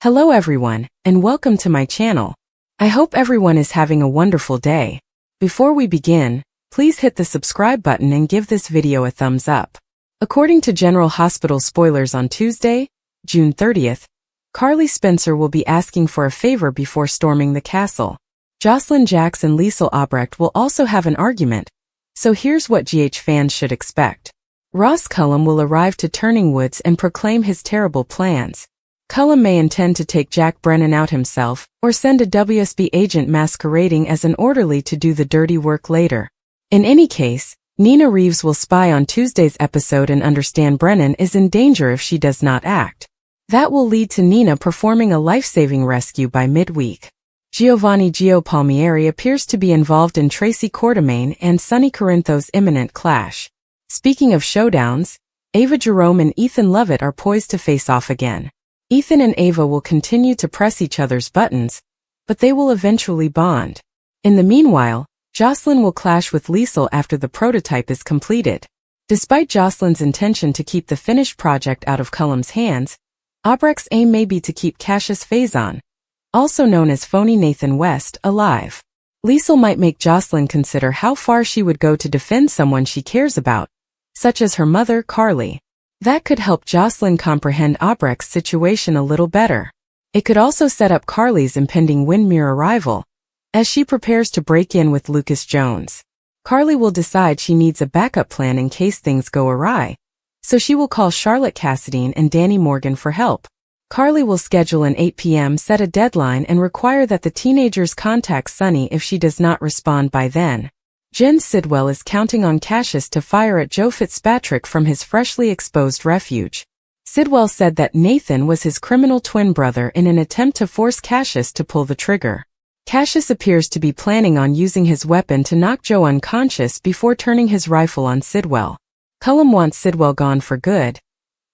Hello everyone, and welcome to my channel. I hope everyone is having a wonderful day. Before we begin, please hit the subscribe button and give this video a thumbs up. According to General Hospital spoilers on Tuesday, June 30th, Carly Spencer will be asking for a favor before storming the castle. Josslyn Jax and Josslyn Obrecht will also have an argument, so here's what GH fans should expect. Ross Cullum will arrive to Turning Woods and proclaim his terrible plans. Cullum may intend to take Jack Brennan out himself, or send a WSB agent masquerading as an orderly to do the dirty work later. In any case, Nina Reeves will spy on Tuesday's episode and understand Brennan is in danger if she does not act. That will lead to Nina performing a life-saving rescue by midweek. Giovanni Gio Palmieri appears to be involved in Tracy Quartermaine and Sonny Corinthos' imminent clash. Speaking of showdowns, Ava Jerome and Ethan Lovett are poised to face off again. Ethan and Ava will continue to press each other's buttons, but they will eventually bond. In the meanwhile, Josslyn will clash with Liesl after the prototype is completed. Despite Josslyn's intention to keep the finished project out of Cullum's hands, Obrecht's aim may be to keep Cassius Faison, also known as Phony Nathan West, alive. Liesl might make Josslyn consider how far she would go to defend someone she cares about, such as her mother, Carly. That could help Josslyn comprehend Obrecht's situation a little better. It could also set up Carly's impending Windmere arrival, as she prepares to break in with Lucas Jones. Carly will decide she needs a backup plan in case things go awry, so she will call Charlotte Cassadine and Danny Morgan for help. Carly will schedule an 8 p.m. set a deadline and require that the teenagers contact Sonny if she does not respond by then. Jen Sidwell is counting on Cassius to fire at Joe Fitzpatrick from his freshly exposed refuge. Sidwell said that Nathan was his criminal twin brother in an attempt to force Cassius to pull the trigger. Cassius appears to be planning on using his weapon to knock Joe unconscious before turning his rifle on Sidwell. Cullum wants Sidwell gone for good.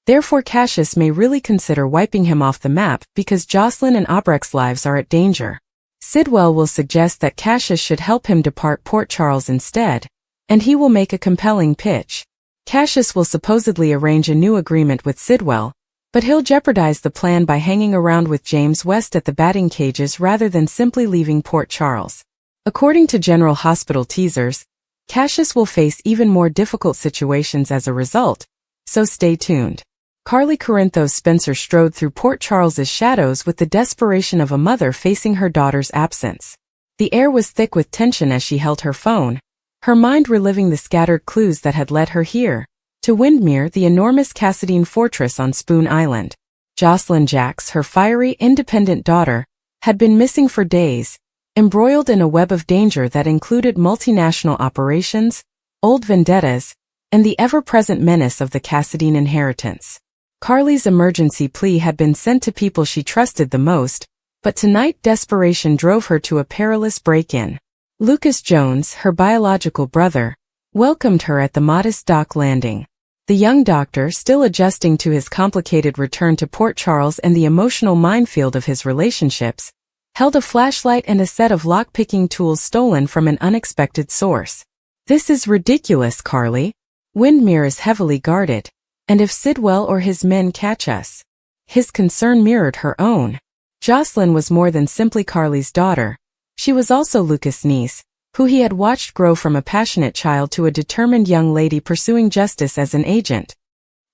Therefore Cassius may really consider wiping him off the map because Josslyn and Obrecht's lives are at danger. Sidwell will suggest that Cassius should help him depart Port Charles instead, and he will make a compelling pitch. Cassius will supposedly arrange a new agreement with Sidwell, but he'll jeopardize the plan by hanging around with James West at the batting cages rather than simply leaving Port Charles. According to General Hospital teasers, Cassius will face even more difficult situations as a result, so stay tuned. Carly Corinthos Spencer strode through Port Charles's shadows with the desperation of a mother facing her daughter's absence. The air was thick with tension as she held her phone, her mind reliving the scattered clues that had led her here, to Windmere, the enormous Cassadine fortress on Spoon Island. Josslyn Jax, her fiery, independent daughter, had been missing for days, embroiled in a web of danger that included multinational operations, old vendettas, and the ever-present menace of the Cassadine inheritance. Carly's emergency plea had been sent to people she trusted the most, but tonight desperation drove her to a perilous break-in. Lucas Jones, her biological brother, welcomed her at the modest dock landing. The young doctor, still adjusting to his complicated return to Port Charles and the emotional minefield of his relationships, held a flashlight and a set of lock-picking tools stolen from an unexpected source. "This is ridiculous, Carly. Windmere is heavily guarded. And if Sidwell or his men catch us?" His concern mirrored her own. Josslyn was more than simply Carly's daughter. She was also Lucas' niece, who he had watched grow from a passionate child to a determined young lady pursuing justice as an agent.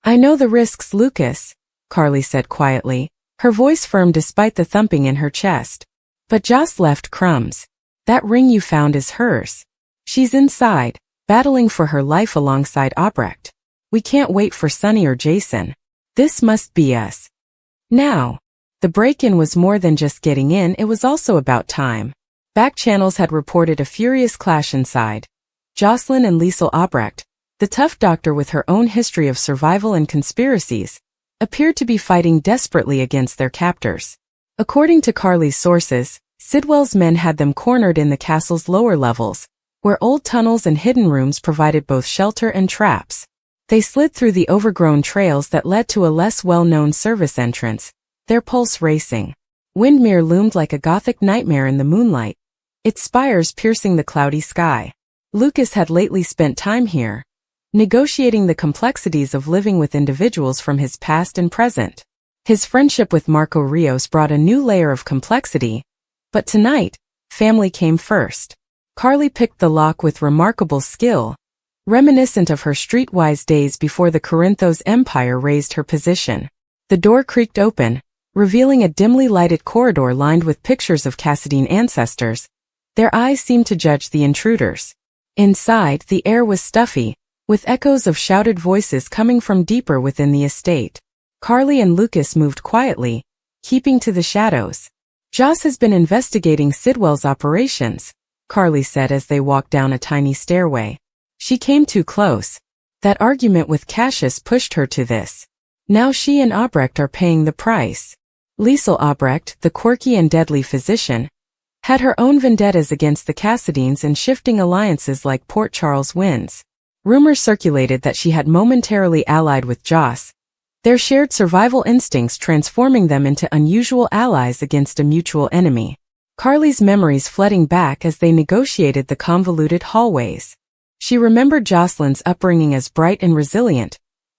"I know the risks, Lucas," Carly said quietly, her voice firm despite the thumping in her chest. "But Joss left crumbs. That ring you found is hers. She's inside, battling for her life alongside Obrecht. We can't wait for Sonny or Jason. This must be us. Now." The break-in was more than just getting in, it was also about time. Back channels had reported a furious clash inside. Josslyn and Josslyn Obrecht, the tough doctor with her own history of survival and conspiracies, appeared to be fighting desperately against their captors. According to Carly's sources, Sidwell's men had them cornered in the castle's lower levels, where old tunnels and hidden rooms provided both shelter and traps. They slid through the overgrown trails that led to a less well-known service entrance, their pulse racing. Windmere loomed like a gothic nightmare in the moonlight, its spires piercing the cloudy sky. Lucas had lately spent time here, negotiating the complexities of living with individuals from his past and present. His friendship with Marco Rios brought a new layer of complexity, but tonight, family came first. Carly picked the lock with remarkable skill, reminiscent of her streetwise days before the Corinthos Empire raised her position. The door creaked open, revealing a dimly lighted corridor lined with pictures of Cassadine ancestors. Their eyes seemed to judge the intruders. Inside, the air was stuffy, with echoes of shouted voices coming from deeper within the estate. Carly and Lucas moved quietly, keeping to the shadows. Joss has been investigating Sidwell's operations, Carly said as they walked down a tiny stairway. She came too close. That argument with Cassius pushed her to this. Now she and Obrecht are paying the price. Liesl Obrecht, the quirky and deadly physician, had her own vendettas against the Cassadines and shifting alliances like Port Charles winds. Rumors circulated that she had momentarily allied with Joss, their shared survival instincts transforming them into unusual allies against a mutual enemy. Carly's memories flooding back as they negotiated the convoluted hallways. She remembered Josslyn's upbringing as bright and resilient,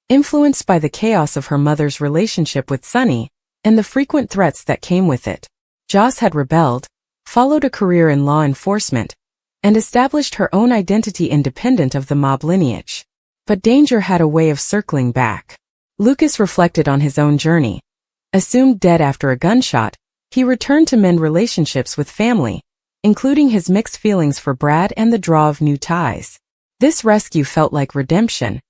influenced by the chaos of her mother's relationship with Sonny, and the frequent threats that came with it. Joss had rebelled, followed a career in law enforcement, and established her own identity independent of the mob lineage. But danger had a way of circling back. Lucas reflected on his own journey. Assumed dead after a gunshot, he returned to mend relationships with family, including his mixed feelings for Brad and the draw of new ties. This rescue felt like redemption,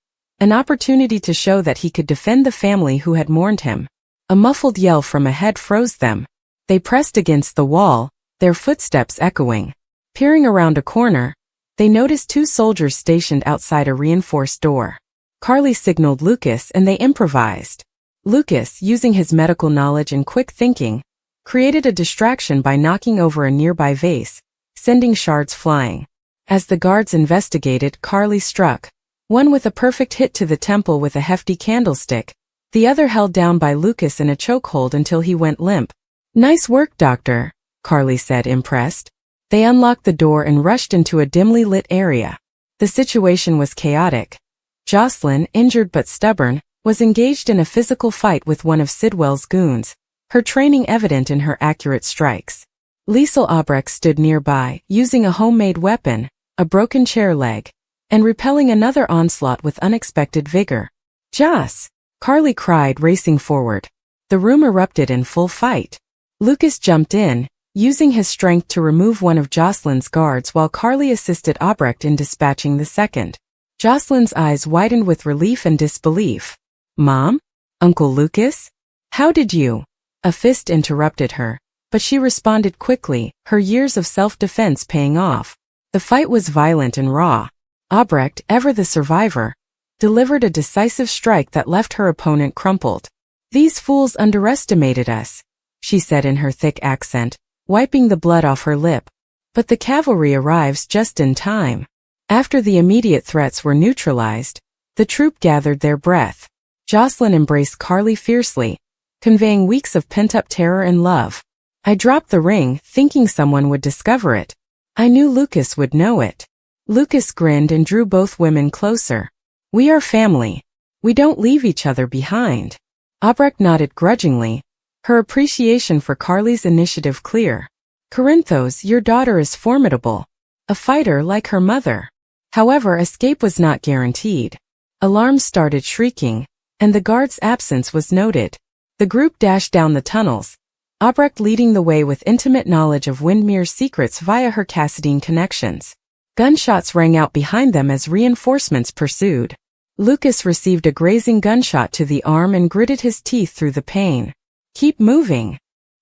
an opportunity to show that he could defend the family who had mourned him. A muffled yell from ahead froze them. They pressed against the wall, their footsteps echoing. Peering around a corner, they noticed two soldiers stationed outside a reinforced door. Carly signaled Lucas and they improvised. Lucas, using his medical knowledge and quick thinking, created a distraction by knocking over a nearby vase, sending shards flying. As the guards investigated, Carly struck, one with a perfect hit to the temple with a hefty candlestick, the other held down by Lucas in a chokehold until he went limp. "Nice work, Doctor," Carly said, impressed. They unlocked the door and rushed into a dimly lit area. The situation was chaotic. Josslyn, injured but stubborn, was engaged in a physical fight with one of Sidwell's goons, her training evident in her accurate strikes. Liesl Obrecht stood nearby, using a homemade weapon, a broken chair leg, and repelling another onslaught with unexpected vigor. "Joss!" Carly cried, racing forward. The room erupted in full fight. Lucas jumped in, using his strength to remove one of Josslyn's guards while Carly assisted Obrecht in dispatching the second. Josslyn's eyes widened with relief and disbelief. "Mom? Uncle Lucas? How did you?" A fist interrupted her, but she responded quickly, her years of self-defense paying off. The fight was violent and raw. Obrecht, ever the survivor, delivered a decisive strike that left her opponent crumpled. "These fools underestimated us," she said in her thick accent, wiping the blood off her lip. But the cavalry arrives just in time. After the immediate threats were neutralized, the troop gathered their breath. Josslyn embraced Carly fiercely, conveying weeks of pent-up terror and love. "I dropped the ring, thinking someone would discover it. I knew Lucas would know it." Lucas grinned and drew both women closer. "We are family. We don't leave each other behind." Obrecht nodded grudgingly, her appreciation for Carly's initiative clear. "Corinthos, your daughter is formidable. A fighter like her mother." However, escape was not guaranteed. Alarms started shrieking, and the guard's absence was noted. The group dashed down the tunnels, Obrecht leading the way with intimate knowledge of Windmere's secrets via her Cassadine connections. Gunshots rang out behind them as reinforcements pursued. Lucas received a grazing gunshot to the arm and gritted his teeth through the pain. "Keep moving,"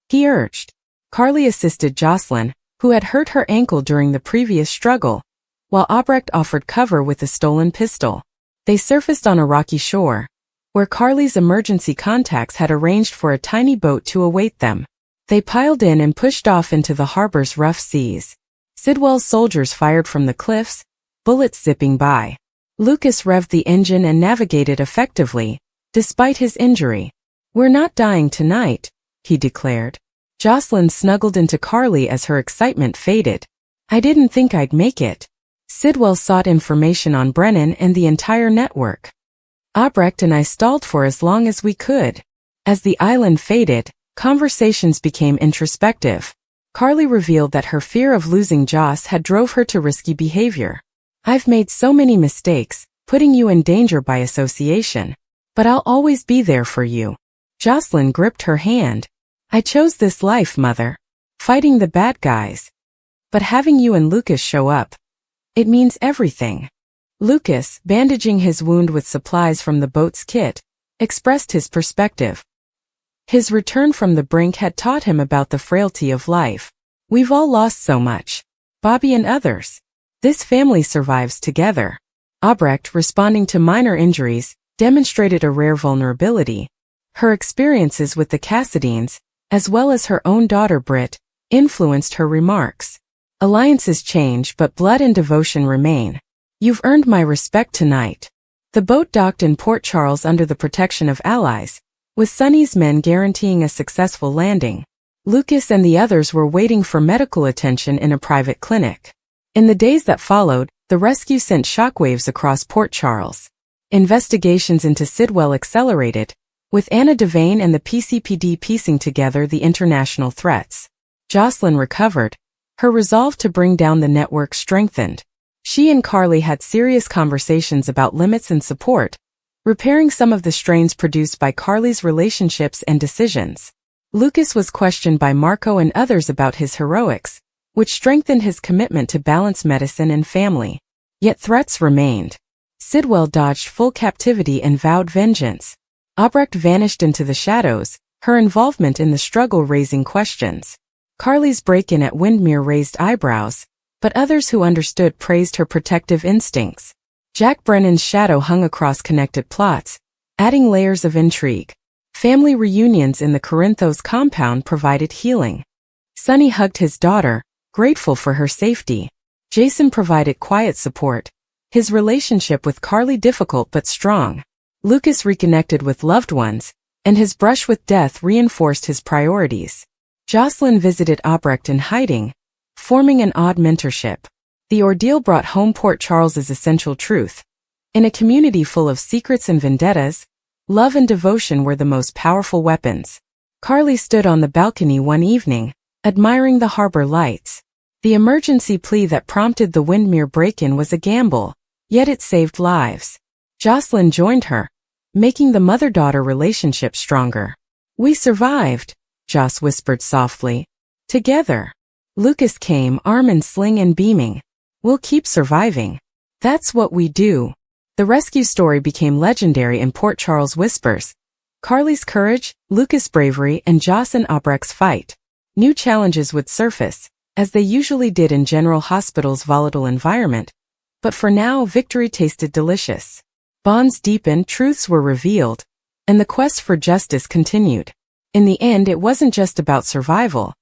he urged. Carly assisted Josslyn, who had hurt her ankle during the previous struggle, while Obrecht offered cover with a stolen pistol. They surfaced on a rocky shore, where Carly's emergency contacts had arranged for a tiny boat to await them. They piled in and pushed off into the harbor's rough seas. Sidwell's soldiers fired from the cliffs, bullets zipping by. Lucas revved the engine and navigated effectively, despite his injury. "We're not dying tonight," he declared. Josslyn snuggled into Carly as her excitement faded. "I didn't think I'd make it." Sidwell sought information on Brennan and the entire network. "Obrecht and I stalled for as long as we could," As the island faded, conversations became introspective. Carly revealed that her fear of losing Joss had drove her to risky behavior. "I've made so many mistakes, putting you in danger by association. But I'll always be there for you." Josslyn gripped her hand. "I chose this life, Mother. Fighting the bad guys. But having you and Lucas show up, it means everything." Lucas, bandaging his wound with supplies from the boat's kit, expressed his perspective. His return from the brink had taught him about the frailty of life. "We've all lost so much. Bobby and others. This family survives together." Obrecht, responding to minor injuries, demonstrated a rare vulnerability. Her experiences with the Cassidines, as well as her own daughter Britt, influenced her remarks. "Alliances change, but blood and devotion remain. You've earned my respect tonight." The boat docked in Port Charles under the protection of allies, with Sonny's men guaranteeing a successful landing. Lucas and the others were waiting for medical attention in a private clinic. In the days that followed, the rescue sent shockwaves across Port Charles. Investigations into Sidwell accelerated, with Anna Devane and the PCPD piecing together the international threats. Josslyn recovered. Her resolve to bring down the network strengthened. She and Carly had serious conversations about limits and support, repairing some of the strains produced by Carly's relationships and decisions. Lucas was questioned by Marco and others about his heroics, which strengthened his commitment to balance medicine and family. Yet threats remained. Sidwell dodged full captivity and vowed vengeance. Obrecht vanished into the shadows, her involvement in the struggle raising questions. Carly's break-in at Windmere raised eyebrows, but others who understood praised her protective instincts. Jack Brennan's shadow hung across connected plots, adding layers of intrigue. Family reunions in the Corinthos compound provided healing. Sonny hugged his daughter, grateful for her safety. Jason provided quiet support, his relationship with Carly difficult but strong. Lucas reconnected with loved ones, and his brush with death reinforced his priorities. Josslyn visited Obrecht in hiding, forming an odd mentorship. The ordeal brought home Port Charles's essential truth. In a community full of secrets and vendettas, love and devotion were the most powerful weapons. Carly stood on the balcony one evening, admiring the harbor lights. The emergency plea that prompted the Windmere break-in was a gamble, yet it saved lives. Josslyn joined her, making the mother-daughter relationship stronger. "We survived," Joss whispered softly. "Together." Lucas came, arm in sling and beaming. "We'll keep surviving. That's what we do." The rescue story became legendary in Port Charles whispers. Carly's courage, Lucas' bravery, and Joss and Obrecht's fight. New challenges would surface, as they usually did in General Hospital's volatile environment. But for now, victory tasted delicious. Bonds deepened, truths were revealed, and the quest for justice continued. In the end, it wasn't just about survival.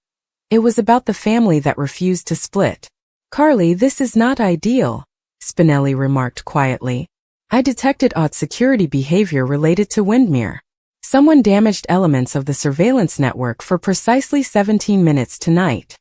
It was about the family that refused to split. "Carly, this is not ideal," Spinelli remarked quietly. "I detected odd security behavior related to Windmere. Someone damaged elements of the surveillance network for precisely 17 minutes tonight."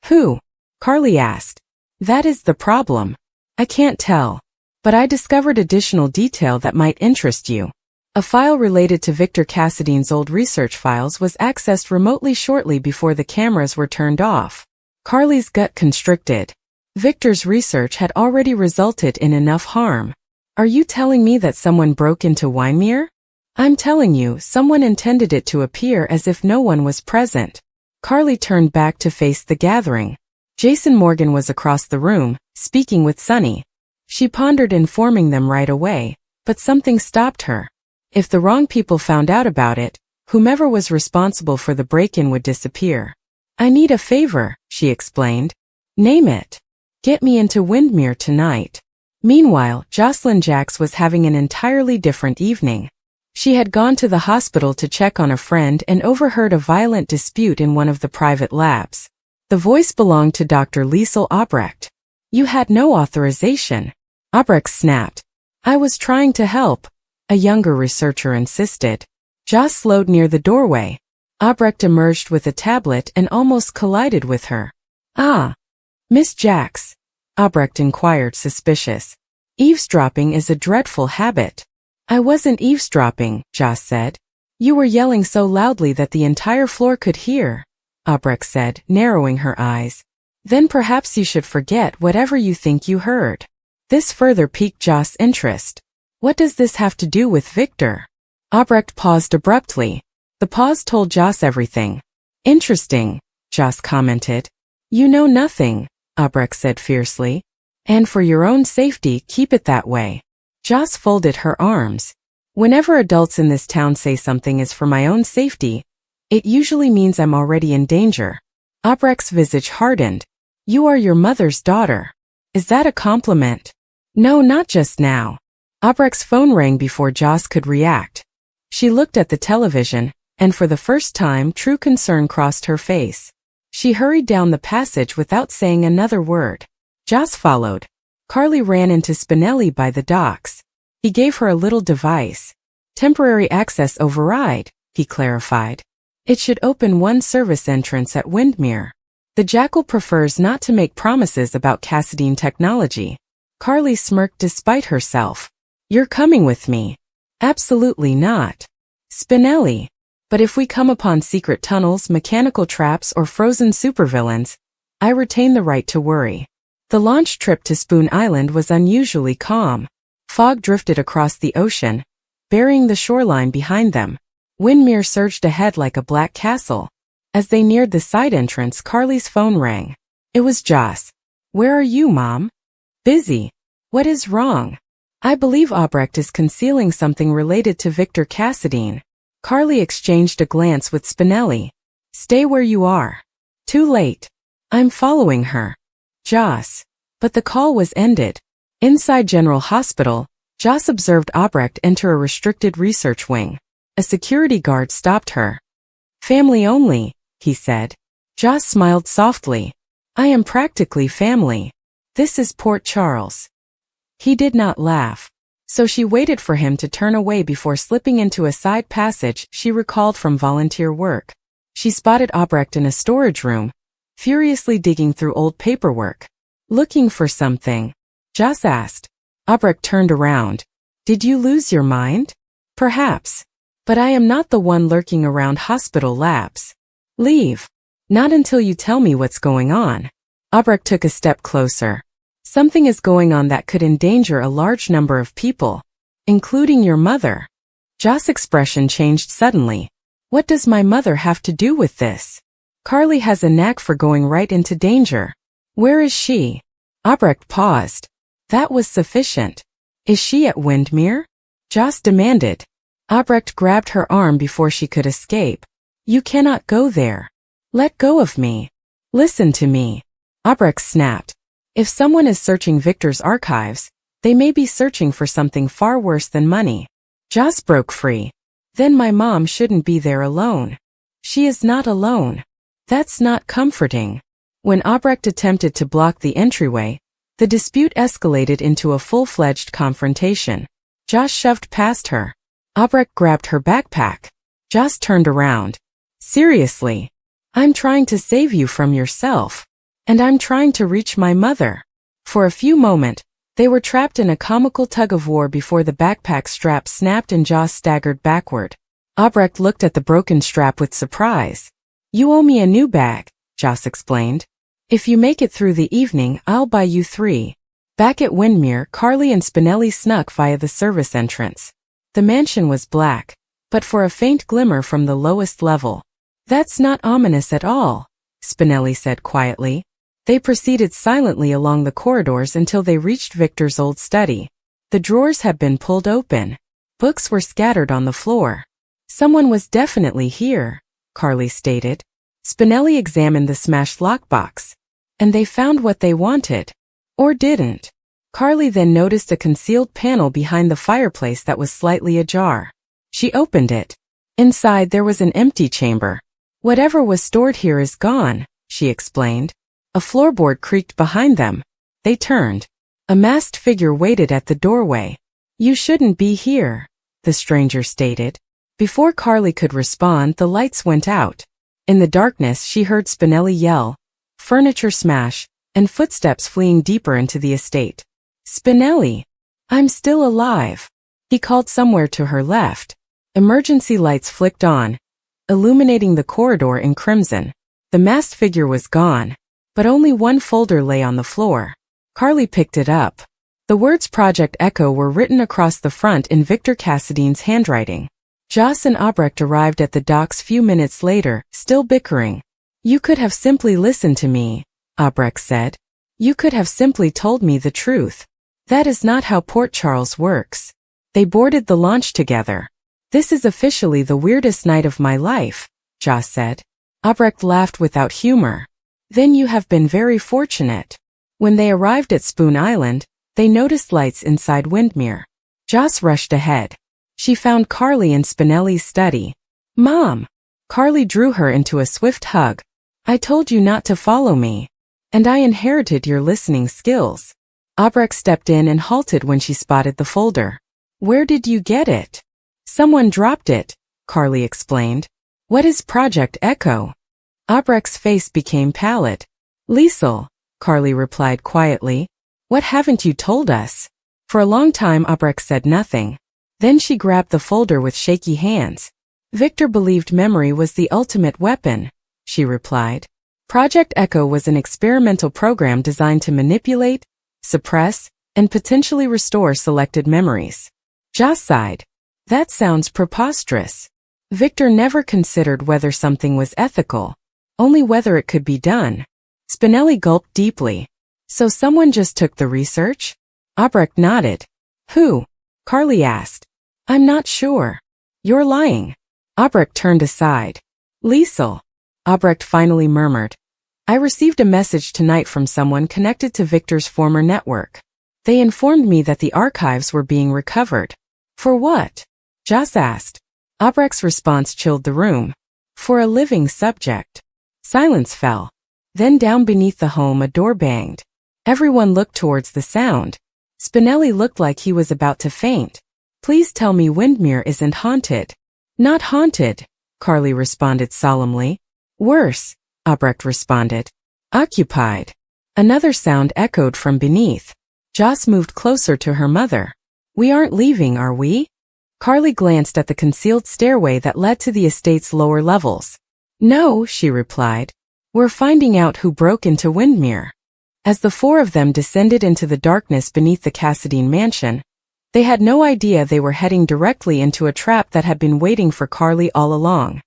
"Who?" Carly asked. "That is the problem. I can't tell. But I discovered additional detail that might interest you." A file related to Victor Cassidy's old research files was accessed remotely shortly before the cameras were turned off. Carly's gut constricted. Victor's research had already resulted in enough harm. "Are you telling me that someone broke into Windmere?" "I'm telling you, someone intended it to appear as if no one was present." Carly turned back to face the gathering. Jason Morgan was across the room, speaking with Sonny. She pondered informing them right away, but something stopped her. If the wrong people found out about it, whomever was responsible for the break-in would disappear. "I need a favor," she explained. "Name it. Get me into Windmere tonight." Meanwhile, Josslyn Jax was having an entirely different evening. She had gone to the hospital to check on a friend and overheard a violent dispute in one of the private labs. The voice belonged to Dr. Liesel Obrecht. "You had no authorization." Obrecht snapped. "I was trying to help," a younger researcher insisted. Joss slowed near the doorway. Obrecht emerged with a tablet and almost collided with her. "Ah, Miss Jax," Obrecht inquired, suspicious. "Eavesdropping is a dreadful habit." "I wasn't eavesdropping," Joss said. You were yelling so loudly that the entire floor could hear, Obrecht said, narrowing her eyes. Then perhaps you should forget whatever you think you heard. This further piqued Joss' interest. What does this have to do with Victor? Obrecht paused abruptly. The pause told Joss everything. Interesting, Joss commented. You know nothing, Obrecht said fiercely. And for your own safety, keep it that way. Joss folded her arms. Whenever adults in this town say something is for my own safety, it usually means I'm already in danger. Obrecht's visage hardened. You are your mother's daughter. Is that a compliment? No, not just now. Obrecht's phone rang before Joss could react. She looked at the television, and for the first time true concern crossed her face. She hurried down the passage without saying another word. Joss followed. Carly ran into Spinelli by the docks. He gave her a little device. Temporary access override, he clarified. It should open one service entrance at Windmere. The Jackal prefers not to make promises about Cassadine technology. Carly smirked despite herself. You're coming with me. Absolutely not. Spinelli. But if we come upon secret tunnels, mechanical traps, or frozen supervillains, I retain the right to worry. The launch trip to Spoon Island was unusually calm. Fog drifted across the ocean, burying the shoreline behind them. Windmere surged ahead like a black castle. As they neared the side entrance, Carly's phone rang. It was Joss. Where are you, Mom? Busy. What is wrong? I believe Obrecht is concealing something related to Victor Cassadine. Carly exchanged a glance with Spinelli. Stay where you are. Too late. I'm following her. Joss. But the call was ended. Inside General Hospital, Joss observed Obrecht enter a restricted research wing. A security guard stopped her. Family only, he said. Joss smiled softly. I am practically family. This is Port Charles. He did not laugh. So she waited for him to turn away before slipping into a side passage she recalled from volunteer work. She spotted Obrecht in a storage room, furiously digging through old paperwork. Looking for something? Joss asked. Obrecht turned around. Did you lose your mind? Perhaps. But I am not the one lurking around hospital labs. Leave. Not until you tell me what's going on. Obrecht took a step closer. Something is going on that could endanger a large number of people, including your mother. Joss' expression changed suddenly. What does my mother have to do with this? Carly has a knack for going right into danger. Where is she? Obrecht paused. That was sufficient. Is she at Windmere? Joss demanded. Obrecht grabbed her arm before she could escape. You cannot go there. Let go of me. Listen to me. Obrecht snapped. If someone is searching Victor's archives, they may be searching for something far worse than money. Joss broke free. Then my mom shouldn't be there alone. She is not alone. That's not comforting. When Obrecht attempted to block the entryway, the dispute escalated into a full-fledged confrontation. Joss shoved past her. Obrecht grabbed her backpack. Joss turned around. Seriously. I'm trying to save you from yourself. And I'm trying to reach my mother. For a few moments, they were trapped in a comical tug-of-war before the backpack strap snapped and Joss staggered backward. Obrecht looked at the broken strap with surprise. You owe me a new bag, Joss explained. If you make it through the evening, I'll buy you 3. Back at Windmere, Carly and Spinelli snuck via the service entrance. The mansion was black, but for a faint glimmer from the lowest level. That's not ominous at all, Spinelli said quietly. They proceeded silently along the corridors until they reached Victor's old study. The drawers had been pulled open. Books were scattered on the floor. Someone was definitely here, Carly stated. Spinelli examined the smashed lockbox. And they found what they wanted. Or didn't. Carly then noticed a concealed panel behind the fireplace that was slightly ajar. She opened it. Inside there was an empty chamber. Whatever was stored here is gone, she explained. A floorboard creaked behind them. They turned. A masked figure waited at the doorway. You shouldn't be here, the stranger stated. Before Carly could respond, the lights went out. In the darkness, she heard Spinelli yell, furniture smash, and footsteps fleeing deeper into the estate. Spinelli! I'm still alive. He called somewhere to her left. Emergency lights flicked on, illuminating the corridor in crimson. The masked figure was gone, but only one folder lay on the floor. Carly picked it up. The words Project Echo were written across the front in Victor Cassidy's handwriting. Josslyn and Obrecht arrived at the docks few minutes later, still bickering. "You could have simply listened to me," Obrecht said. "You could have simply told me the truth. That is not how Port Charles works." They boarded the launch together. "This is officially the weirdest night of my life," Joss said. Obrecht laughed without humor. "Then you have been very fortunate." When they arrived at Spoon Island, they noticed lights inside Windmere. Joss rushed ahead. She found Carly in Spinelli's study. "Mom!" Carly drew her into a swift hug. "I told you not to follow me. And I inherited your listening skills." Obrecht stepped in and halted when she spotted the folder. "Where did you get it?" "Someone dropped it," Carly explained. "What is Project Echo?" Obrecht's face became pallid. "Liesel," Carly replied quietly. "What haven't you told us?" For a long time Obrecht said nothing. Then she grabbed the folder with shaky hands. "Victor believed memory was the ultimate weapon," she replied. Project Echo was an experimental program designed to manipulate, suppress, and potentially restore selected memories. Joss sighed. "That sounds preposterous." Victor never considered whether something was ethical, only whether it could be done. Spinelli gulped deeply. "So someone just took the research?" Obrecht nodded. "Who?" Carly asked. "I'm not sure." "You're lying." Obrecht turned aside. "Liesel," Obrecht finally murmured. "I received a message tonight from someone connected to Victor's former network. They informed me that the archives were being recovered." "For what?" Joss asked. Obrecht's response chilled the room. "For a living subject." Silence fell. Then down beneath the home a door banged. Everyone looked towards the sound. Spinelli looked like he was about to faint. "Please tell me Windmere isn't haunted." "Not haunted," Carly responded solemnly. "Worse," Obrecht responded. "Occupied." Another sound echoed from beneath. Joss moved closer to her mother. "We aren't leaving, are we?" Carly glanced at the concealed stairway that led to the estate's lower levels. "No," she replied. "We're finding out who broke into Windmere." As the four of them descended into the darkness beneath the Cassidy mansion, they had no idea they were heading directly into a trap that had been waiting for Carly all along.